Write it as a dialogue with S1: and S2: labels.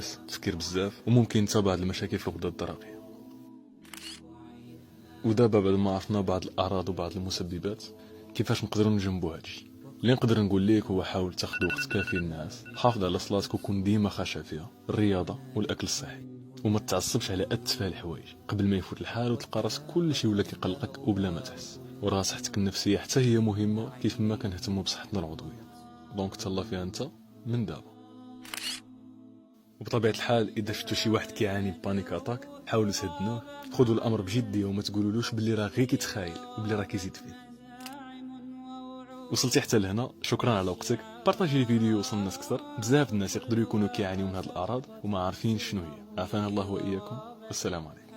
S1: تفكير بزاف، وممكن حتى بعض المشاكل في الغدة الدرقية. ودابا بعد ما عرفنا بعض الاعراض وبعض المسببات، كيفاش نقدروا نجنبوا هادشي؟ اللي نقدر نقول لك هو حاول تاخذ وقت كافي للنعاس، حافظ على صلاتك وكون ديما خاشع فيها، الرياضه والاكل الصحي، وما تعصبش على اتفه الحوايج قبل ما يفوت الحال وتلقى راسك كلشي ولا كيقلقك وبلا ما تحس. وراه صحتك النفسيه حتى هي مهمه كيف ما كنهتموا بصحتنا العضويه، دونك تهلا فيها انت من دابا. وبطبيعه الحال اذا شفتوا شي واحد كيعاني بانيك اتاك، حاولوا تهدنوه، خذوا الامر بجديه وما تقولولوش باللي راه غير كيتخايل وبلي راه كيزيد فيه. وصلتي حتى لهنا، شكرا على وقتك. بارطاجي الفيديو يوصل الناس اكثر، بزاف الناس يقدروا يكونوا كيعانيوا من هذه الاعراض وما عارفين شنو هي. عافانا الله واياكم، والسلام عليكم.